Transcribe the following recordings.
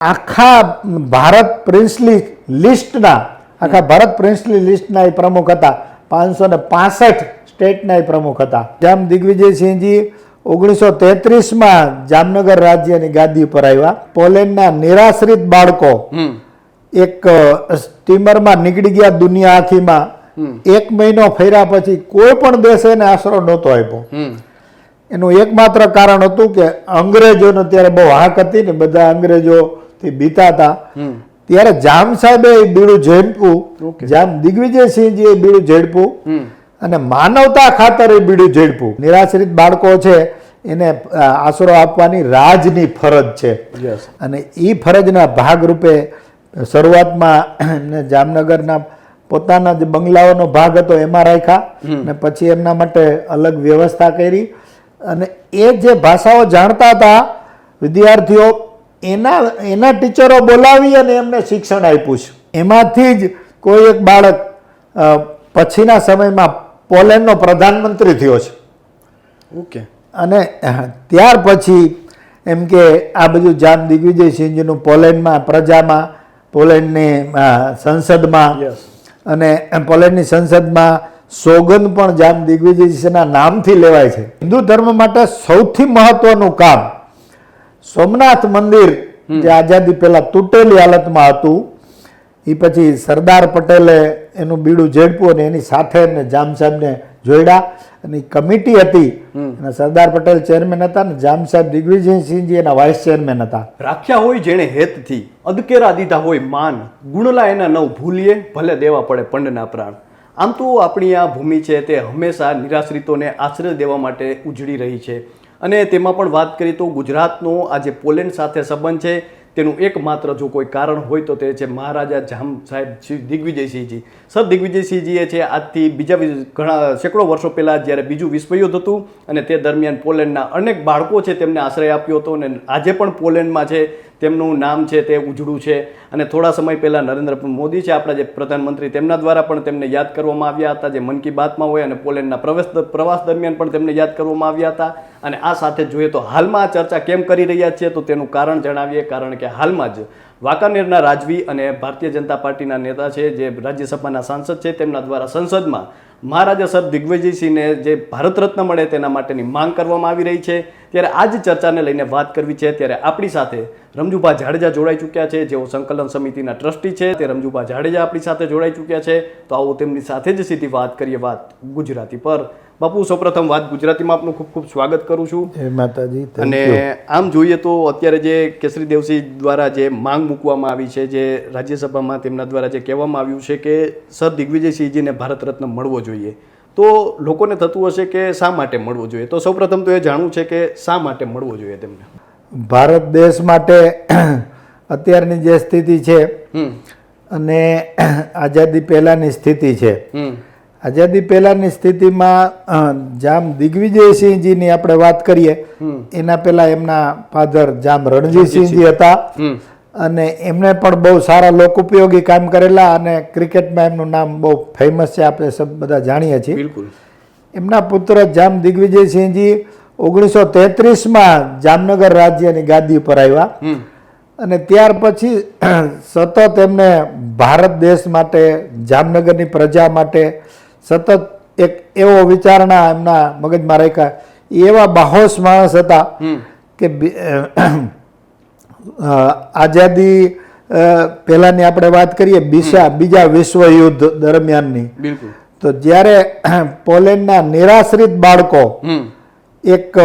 આખા ભારત પ્રિન્સલી લિસ્ટના આખા ભારત પ્રિન્સલી લિસ્ટના એ પ્રમુખ હતા. 565 સ્ટેટના એ પ્રમુખ હતા. જામ દિગ્વિજયસિંહજી 1933માં જામનગર રાજ્યની ગાદી ઉપર આવ્યા. પોલેન્ડના નિરાશ્રિત બાળકો એક સ્ટીમરમાં નીકળી ગયા દુનિયા આખીમાં. 1 મહિનો ફર્યા પછી કોઈ પણ દેશે એને આશરો નહોતો આપ્યો. એનું એકમાત્ર કારણ હતું કે અંગ્રેજોનો ત્યારે બહુ હાક હતી ને, બધા અંગ્રેજોથી બીતા હતા. ત્યારે જામ સાહેબે એ બીડું ઝડપ્યું, જામ દિગ્વિજયસિંહજી એ બીડું ઝડપ્યું અને માનવતા ખાતર એ બીડું ઝડપ્યું. નિરાશ્રિત બાળકો છે એને આશરો આપવાની રાજની ફરજ છે અને એ ફરજના ભાગરૂપે શરૂઆતમાં જામનગરના પોતાના જે બંગલાઓનો ભાગ હતો એમાં રાખ્યા અને પછી એમના માટે અલગ વ્યવસ્થા કરી. અને એ જે ભાષાઓ જાણતા હતા વિદ્યાર્થીઓ, એના ટીચરો બોલાવી અને એમને શિક્ષણ આપ્યું છે. એમાંથી જ કોઈ એક બાળક પછીના સમયમાં પોલેન્ડનો પ્રધાનમંત્રી થયો છે. ઓકે. અને ત્યાર પછી એમ કે આ બધું જામ દિગ્વિજયસિંહજીનું પોલેન્ડમાં પ્રજામાં, પોલેન્ડની સંસદમાં અને પોલેન્ડની સંસદમાં સોગંદ પણ જામ દિગ્વિજયસિંહના નામથી લેવાય છે. હિન્દુ ધર્મ માટે સૌથી મહત્વનું કામ સોમનાથ મંદિર જે આઝાદી પહેલા તૂટેલી હાલતમાં હતું, એ પછી સરદાર પટેલે એનું બીડું ઝડપ્યું અને એની સાથે એમને જામ સાહેબને જોડ્યા અને કમિટી હતી અને સરદાર પટેલ ચેરમેન હતા ને જામ સાહેબ દિગ્વિજયસિંહજી એના વાઇસ ચેરમેન હતા. રાખ્યા હોય જેણે હેતથી, અદકેરા દીધા હોય માન, ગુણલા એના નવ ભૂલીએ, ભલે દેવા પડે પંડના પ્રાણ. આમ તો આપણી આ ભૂમિ છે તે હંમેશા નિરાશ્રિતોને આશ્રય દેવા માટે ઉજળી રહી છે અને તેમાં પણ વાત કરીએ તો ગુજરાતનો આ જે પોલેન્ડ સાથે સંબંધ છે તેનું એકમાત્ર જો કોઈ કારણ હોય તો તે છે મહારાજા જામ સાહેબ દિગ્વિજયસિંહજી. સર દિગ્વિજયસિંહજીએ છે આજથી બીજા ઘણા સેંકડો વર્ષો પહેલાં જ્યારે બીજું વિશ્વયુદ્ધ હતું અને તે દરમિયાન પોલેન્ડના અનેક બાળકો છે તેમને આશ્રય આપ્યો હતો અને આજે પણ પોલેન્ડમાં છે તેમનું નામ છે તે ઉજળું છે. અને થોડા સમય પહેલાં નરેન્દ્ર મોદી છે આપણા જે પ્રધાનમંત્રી, તેમના દ્વારા પણ તેમને યાદ કરવામાં આવ્યા હતા, જે મન કી બાતમાં હોય, અને પોલેન્ડના પ્રવાસ દરમિયાન પણ તેમને યાદ કરવામાં આવ્યા હતા. અને આ સાથે જોઈએ તો હાલમાં આ ચર્ચા કેમ કરી રહ્યા છીએ તો તેનું કારણ જણાવીએ. કારણ કે હાલમાં જ વાંકાનેરના રાજવી અને ભારતીય જનતા પાર્ટીના નેતા છે, જે રાજ્યસભાના સાંસદ છે, તેમના દ્વારા સંસદમાં મહારાજા સર દિગ્વિજયસિંહને જે ભારત રત્ન મળે તેના માટેની માંગ કરવામાં આવી રહી છે. ત્યારે આ જ ચર્ચાને લઈને વાત કરવી છે. ત્યારે આપણી સાથે રમજુભા જાડેજા જોડાઈ ચૂક્યા છે, જેઓ સંકલન સમિતિના ટ્રસ્ટી છે. તે રમજુભા જાડેજા આપણી સાથે જોડાઈ ચૂક્યા છે. તો આવો તેમની સાથે જ સીધી વાત કરીએ, વાત ગુજરાતી પર. બાપુ, સૌપ્રથમ વાત ગુજરાતીમાં આપનું ખૂબ ખૂબ સ્વાગત કરું છું. માતાજી. અને આમ જોઈએ તો અત્યારે જે કેસરી દેવસિંહ દ્વારા જે માંગ મૂકવામાં આવી છે, જે રાજ્યસભામાં તેમના દ્વારા જે કહેવામાં આવ્યું છે કે સર દિગ્વિજયસિંહજીને ભારત રત્ન મળવો જોઈએ, તો લોકોને થતું હશે કે શા માટે મળવો જોઈએ. તો સૌપ્રથમ તો એ જાણવું છે કે શા માટે મળવો જોઈએ તેમને. ભારત દેશ માટે અત્યારની જે સ્થિતિ છે અને આઝાદી પહેલાની સ્થિતિ છે, આઝાદી પહેલાની સ્થિતિમાં જામ દિગ્વિજયસિંહજીની આપણે વાત કરીએ, એના પહેલા એમના ફાધર જામ રણજીતસિંહજી હતા અને એમને પણ બહુ સારા લોકોપયોગી કામ કરેલા અને ક્રિકેટમાં એમનું નામ બહુ ફેમસ છે, આપણે સબ બધા જાણીએ છીએ. એમના પુત્ર જામ દિગ્વિજયસિંહજી 1933માં જામનગર રાજ્યની ગાદી ઉપર આવ્યા અને ત્યાર પછી સતત એમને ભારત દેશ માટે, જામનગરની પ્રજા માટે સતત એક એવો વિચારણા એમના મગજમાં રાખ્યા. એવા બાહોશ માણસ હતા કે આઝાદી પહેલાની આપણે વાત કરીએ, બીજા વિશ્વયુદ્ધ દરમિયાનની, તો જ્યારે પોલેન્ડના નિરાશ્રિત બાળકો એક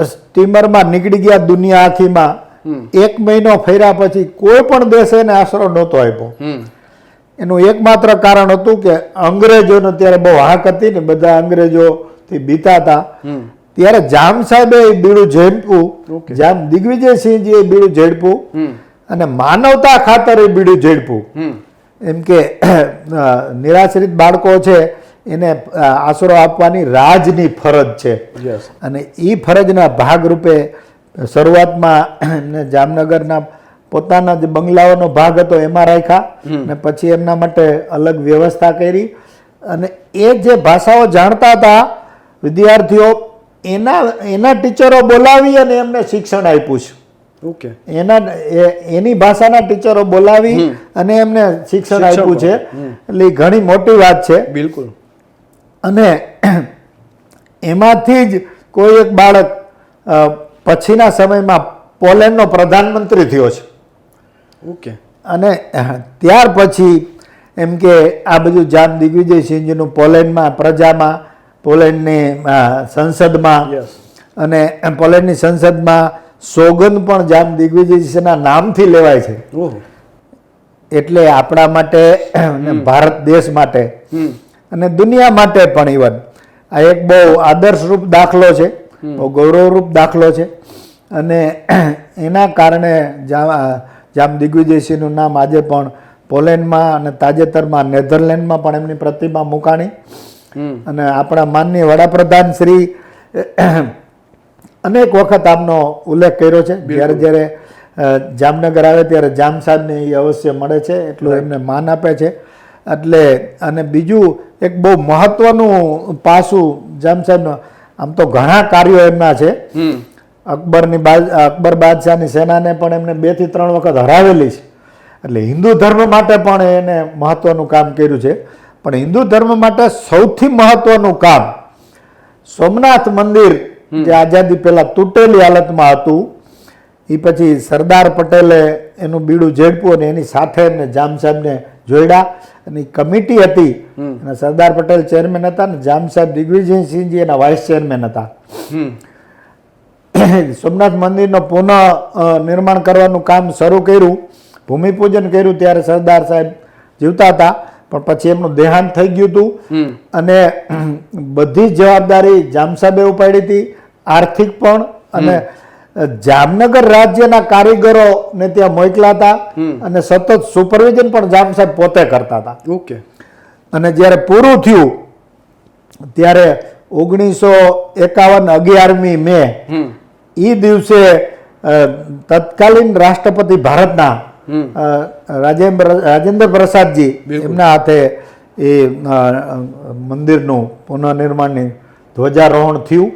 સ્ટીમરમાં નીકળી ગયા દુનિયા આખીમાં. 1 મહિનો ફર્યા પછી કોઈ પણ દેશે એને આશરો નહોતો આપ્યો. એનું એકમાત્ર કારણ હતું કે અંગ્રેજોનો ત્યારે બહુ હાક હતી ને, બધા અંગ્રેજોથી બીતા હતા. ત્યારે જામ સાહેબે એ બીડું ઝડપ્યું, જામ દિગ્વિજયસિંહજી એ બીડું ઝડપ્યું અને માનવતા ખાતર એ બીડું ઝડપ્યું. એમ કે નિરાશ્રિત બાળકો છે એને આશરો આપવાની રાજની ફરજ છે અને એ ફરજના ભાગરૂપે શરૂઆતમાં એમને જામનગરના પોતાના જે બંગલાઓનો ભાગ હતો એમાં રાખ્યા અને પછી એમના માટે અલગ વ્યવસ્થા કરી. અને એ જે ભાષાઓ જાણતા હતા વિદ્યાર્થીઓ, એના ટીચરો બોલાવી અને એમને શિક્ષણ આપ્યું છે. ઓકે. એની ભાષાના ટીચરો બોલાવી અને એમને શિક્ષણ આપ્યું છે, એટલે એ ઘણી મોટી વાત છે. બિલકુલ. અને એમાંથી જ કોઈ એક બાળક પછીના સમયમાં પોલેન્ડનો પ્રધાનમંત્રી થયો છે. ઓકે. અને ત્યાર પછી એમ કે આ બધું જામ દિગ્વિજયસિંહજીનું પોલેન્ડમાં પ્રજામાં, પોલેન્ડની સંસદમાં, અને પોલેન્ડની સંસદમાં સોગંદ પણ જામ દિગ્વિજયસિંહના નામથી લેવાય છે. એટલે આપણા માટે અને ભારત દેશ માટે અને દુનિયા માટે પણ ઇવન આ એક બહુ આદર્શરૂપ દાખલો છે, બહુ ગૌરવરૂપ દાખલો છે. અને એના કારણે જામ દિગ્વિજયસિંહનું નામ આજે પણ પોલેન્ડમાં અને તાજેતરમાં નેધરલેન્ડમાં પણ એમની પ્રતિમા મુકાણી. અને આપણા માનનીય વડાપ્રધાન શ્રી અનેક વખત આમનો ઉલ્લેખ કર્યો છે. જ્યારે જ્યારે જામનગર આવે ત્યારે જામ સાહેબને એ અવશ્ય મળે છે, એટલું એમને માન આપે છે. એટલે અને બીજું એક બહુ મહત્વનું પાસું જામ સાહેબનું, આમ તો ઘણા કાર્યો એમના છે. અકબર બાદશાહની સેનાને પણ એમને 2 થી 3 વખત હરાવેલી છે. એટલે હિન્દુ ધર્મ માટે પણ એને મહત્વનું કામ કર્યું છે. પણ હિન્દુ ધર્મ માટે સૌથી મહત્વનું કામ સોમનાથ મંદિર, જે આઝાદી પહેલા તૂટેલી હાલતમાં હતું, એ પછી સરદાર પટેલે એનું બીડું ઝડપ્યું અને એની સાથે એમને જામ સાહેબને જોડ્યા. અને કમિટી હતી અને સરદાર પટેલ ચેરમેન હતા ને જામ સાહેબ દિગ્વિજયસિંહજી એના વાઇસ ચેરમેન હતા. સોમનાથ મંદિરનો પુનઃ નિર્માણ કરવાનું કામ શરૂ કર્યું, ભૂમિપૂજન કર્યું ત્યારે સરદાર સાહેબ જીવતા હતા, પણ પછી એમનું દેહાંત થઈ ગયું હતું. અને બધી જવાબદારી જામ સાહેબે ઉપાડી હતી, આર્થિક પણ. અને જામનગર રાજ્યના કારીગરોને ત્યાં મોકલા હતા અને સતત સુપરવિઝન પણ જામ સાહેબ પોતે કરતા હતા. ઓકે. અને જ્યારે પૂરું થયું ત્યારે 1951 11મી મે એ દિવસે તત્કાલીન રાષ્ટ્રપતિ ભારતના રાજેન્દ્ર પ્રસાદજી એમના હાથે એ મંદિરનું પુનઃનિર્માણની ધ્વજારોહણ થયું.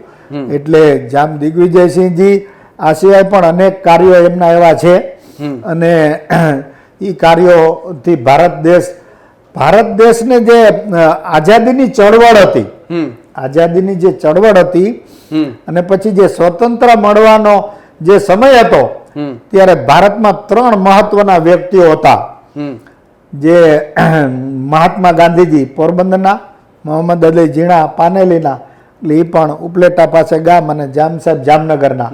એટલે જામ દિગ્વિજયસિંહજી આ સિવાય પણ અનેક કાર્યો એમના એવા છે. અને એ કાર્યોથી ભારત દેશને જે આઝાદીની ચળવળ હતી, આઝાદીની જે ચળવળ હતી અને પછી જે સ્વતંત્ર મળવાનો જે સમય હતો, ત્યારે ભારતમાં 3 મહત્વના વ્યક્તિઓ હતા. જે મહાત્મા ગાંધીજી પોરબંદરના, મોહમ્મદ અલી જીણા પાનેલીના, એટલે એ પણ ઉપલેટા પાસે ગામ, અને જામ સાહેબ જામનગરના.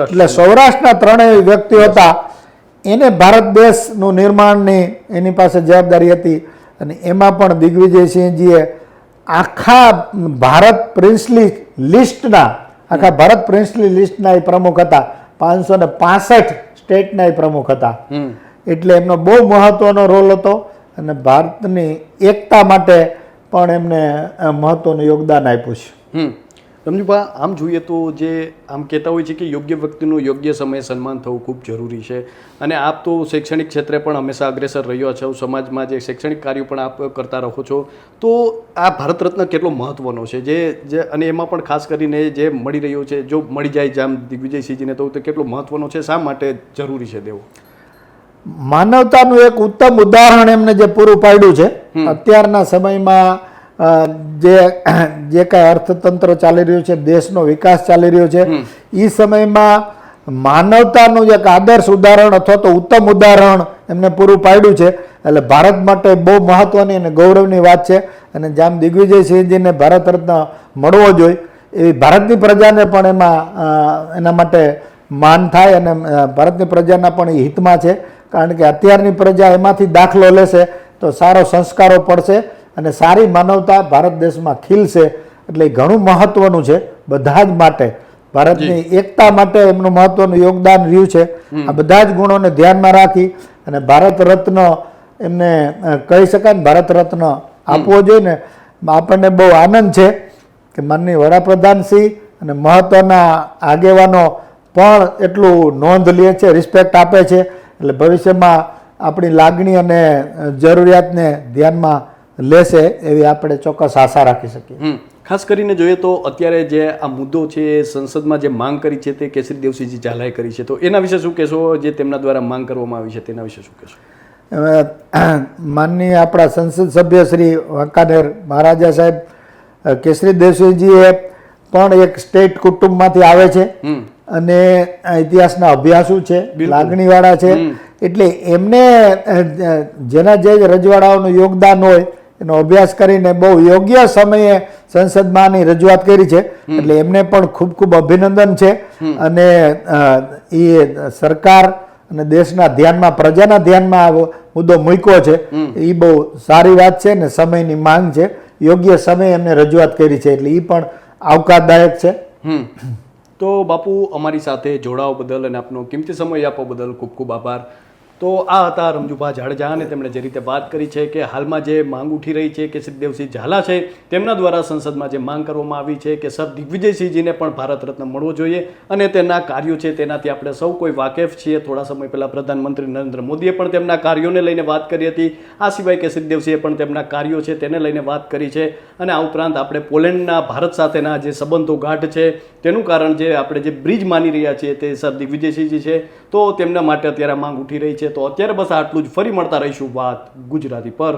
એટલે સૌરાષ્ટ્રના 3 વ્યક્તિઓ હતા. એને ભારત દેશનું નિર્માણની એની પાસે જવાબદારી હતી. અને એમાં પણ દિગ્વિજયસિંહજીએ આખા ભારત પ્રિન્સલી લિસ્ટના એ પ્રમુખ હતા. 565 સ્ટેટના એ પ્રમુખ હતા. એટલે એમનો બહુ મહત્વનો રોલ હતો. અને ભારતની એકતા માટે પણ એમને મહત્વનું યોગદાન આપ્યું છે. રમજીભા, આમ જોઈએ તો જે આમ કહેતા હોય છે કે યોગ્ય વ્યક્તિનું યોગ્ય સમયે સન્માન થવું ખૂબ જરૂરી છે. અને આપ તો શૈક્ષણિક ક્ષેત્રે પણ હંમેશા અગ્રેસર રહ્યો છો, સમાજમાં જે શૈક્ષણિક કાર્યો પણ આપ કરતા રહો છો. તો આ ભારત રત્ન કેટલો મહત્વનો છે, જે અને એમાં પણ ખાસ કરીને જે મળી રહ્યો છે, જો મળી જાય જામ દિગ્વિજયસિંહજીને, તો કેટલો મહત્વનો છે, શા માટે જરૂરી છે દેવો? માનવતાનું એક ઉત્તમ ઉદાહરણ એમને જે પૂરું પાડ્યું છે. અત્યારના સમયમાં જે કાંઈ અર્થતંત્ર ચાલી રહ્યું છે, દેશનો વિકાસ ચાલી રહ્યો છે, એ સમયમાં માનવતાનું એક આદર્શ ઉદાહરણ અથવા તો ઉત્તમ ઉદાહરણ એમને પૂરું પાડ્યું છે. એટલે ભારત માટે બહુ મહત્વની અને ગૌરવની વાત છે. અને જામ દિગ્વિજયસિંહજીને ભારત રત્ન મળવો જોઈએ એવી ભારતની પ્રજાને પણ એના માટે માન થાય. અને ભારતની પ્રજાના પણ એ હિતમાં છે. કારણ કે અત્યારની પ્રજા એમાંથી દાખલો લેશે તો સારો સંસ્કારો પડશે અને સારી માનવતા ભારત દેશમાં ખીલશે. એટલે ઘણું મહત્વનું છે બધા જ માટે. ભારતની એકતા માટે એમનું મહત્વનું યોગદાન રહ્યું છે. આ બધા જ ગુણોને ધ્યાનમાં રાખી અને ભારત રત્ન એમને કહી શકાય ને, ભારત રત્ન આપવો જોઈએ ને. આપણને બહુ આનંદ છે કે માનનીય વડાપ્રધાનશ્રી અને મહત્વના આગેવાનો પણ એટલું નોંધ લે છે, રિસ્પેક્ટ આપે છે. એટલે ભવિષ્યમાં આપણી લાગણી અને જરૂરિયાતને ધ્યાનમાં લેશે એવી આપણે ચોક્કસ આશા રાખી શકીએ. ખાસ કરીને જોઈએ તો અત્યારે જે આ મુદ્દો છે એ સંસદમાં જે માંગ કરી છે તે કેસરી દેવસિંહજી ઝાલાએ કરી છે, તો એના વિશે શું કહેશો? જે તેમના દ્વારા માંગ કરવામાં આવી છે તેના વિશે શું કહેશો? માનનીય આપણા સંસદ સભ્ય શ્રી વાંકાનેર મહારાજા સાહેબ કેસરી દેવસિંહજી પણ એક સ્ટેટ કુટુંબમાંથી આવે છે અને ઇતિહાસના અભ્યાસુ છે, લાગણીવાળા છે, એટલે એમને જેના જે રજવાડાઓનું યોગદાન હોય એનો અભ્યાસ કરીને બહુ યોગ્ય સમયે સંસદમાં આની રજૂઆત કરી છે, એટલે એમને પણ ખૂબ ખૂબ અભિનંદન છે. અને એ સરકાર અને દેશના ધ્યાનમાં, પ્રજાના ધ્યાનમાં આ મુદ્દો મૂક્યો છે, એ બહુ સારી વાત છે ને સમયની માંગ છે. યોગ્ય સમયે એમને રજૂઆત કરી છે, એટલે એ પણ આવકારદાયક છે. તો બાપુ, અમારી સાથે જોડાવા બદલ અને આપનો કિંમતી સમય આપવા બદલ ખૂબ ખૂબ આભાર. તો આ હતા રમજુભા જાડેજા, અને તેમણે જે રીતે વાત કરી છે કે હાલમાં જે માંગ ઉઠી રહી છે કેસરી દેવસિંહ ઝાલા છે તેમના દ્વારા સંસદમાં જે માંગ કરવામાં આવી છે કે સર દિગ્વિજયસિંહજીને પણ ભારત રત્ન મળવો જોઈએ, અને તેના કાર્યો છે તેનાથી આપણે સૌ કોઈ વાકેફ છીએ. થોડા સમય પહેલા પ્રધાનમંત્રી નરેન્દ્ર મોદીએ પણ તેમના કાર્યોને લઈને વાત કરી હતી. આ સિવાય કેસરી દેવસિંહે પણ તેમના કાર્યો છે તેને લઈને વાત કરી છે. અને આ ઉપરાંત આપણે પોલેન્ડના ભારત સાથેના જે સંબંધો ગાઢ છે તેનું કારણ જે આપણે જે બ્રિજ માની રહ્યા છીએ તે સર દિગ્વિજયસિંહજી છે, તો તેમના માટે અત્યારે માંગ ઉઠી રહી છે. તો અત્યારે બસ આટલું જ. ફરી મળતા રહીશું વાત ગુજરાતી પર.